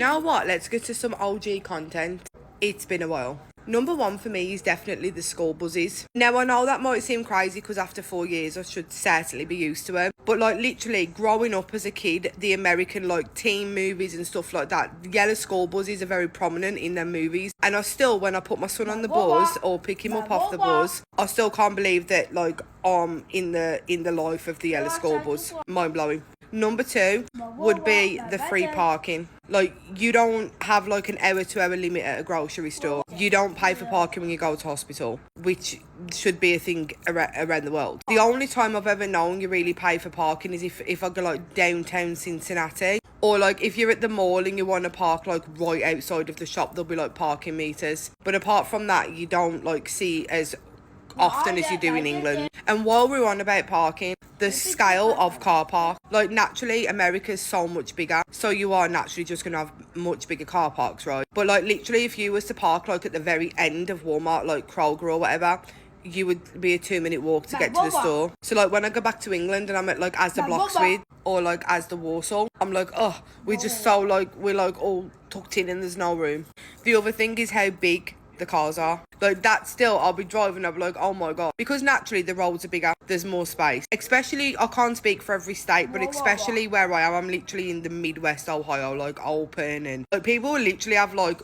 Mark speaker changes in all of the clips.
Speaker 1: Now what? Let's get to some OG content. It's been a while. Number one for me is definitely the school buses. Now, I know that might seem crazy because after 4 years I should certainly be used to them. But like literally growing up as a kid, the American like teen movies and stuff like that, yellow school buses are very prominent in their movies. And I still, when I put my son on the bus or pick him up off the bus, I still can't believe that like I'm in the life of the yellow school bus. Mind blowing. Number two would be the free parking. Like, you don't have like an hour-to-hour limit at a grocery store. You don't pay for parking when you go to hospital, which should be a thing around the world. The only time I've ever known you really pay for parking is if I go like downtown Cincinnati, or like if you're at the mall and you want to park like right outside of the shop, there'll be like parking meters. But apart from that, you don't like see as often as you do in England. And while we're on about parking, the scale of car park, like naturally America's so much bigger, so you are naturally just gonna have much bigger car parks, right? But like literally if you was to park like at the very end of Walmart, like Kroger or whatever, you would be a 2-minute walk to get to the store. So like when I go back to England and I'm at like Asda Bloxwyd or like Asda Warsaw, I'm like, oh, we're just so like, we're like all tucked in and there's no room. The other thing is how big the cars are. Like that still, I'll be driving, I'll be like, oh my god, because naturally the roads are bigger, there's more space. Especially, I can't speak for every state, but especially where I am, I'm literally in the Midwest Ohio, like open, and like people literally have like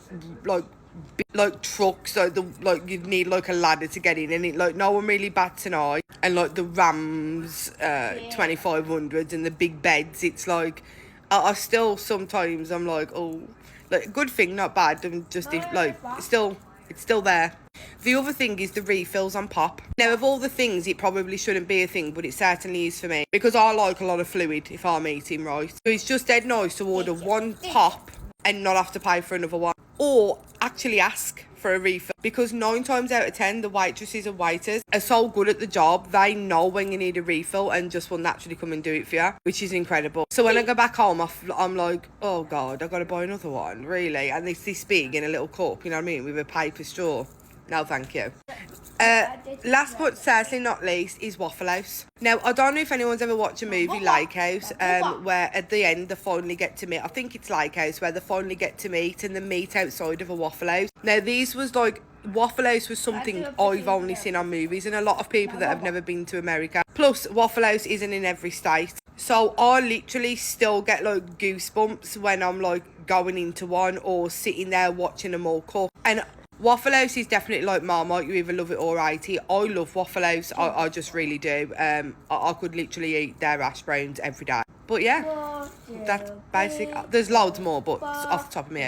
Speaker 1: trucks, like you need like a ladder to get in, and it like no one really bats an eye. And like the Rams 2500s and the big beds, it's like I still sometimes I'm like, oh, like good thing, not bad. I'm just it's still there. The other thing is the refills on pop. Now, of all the things, it probably shouldn't be a thing, but it certainly is for me, because I like a lot of fluid if I'm eating, right? So it's just dead nice to order one pop and not have to pay for another one, or actually ask for a refill, because 9 times out of 10 the waitresses and waiters are so good at the job, they know when you need a refill and just will naturally come and do it for you, which is incredible. So when I go back home, I'm like, oh god, I've got to buy another one, really? And it's this big in a little cup, you know what I mean, with a paper straw. No thank you. Last but certainly not least is Waffle House. Now, I don't know if anyone's ever watched a movie, Lake House, where at the end they finally get to meet. I think it's Lake House, where they finally get to meet and they meet outside of a Waffle House. Now, these was like, Waffle House was something I've only seen on movies, and a lot of people that have never been to America. Plus, Waffle House isn't in every state. So I literally still get like goosebumps when I'm like going into one or sitting there watching them all cook. And Waffle House is definitely like Marmite, you either love it or hate it. I love Waffle House, I just really do. I could literally eat their hash browns every day. But yeah, that's basic. There's loads more, but off the top of my head.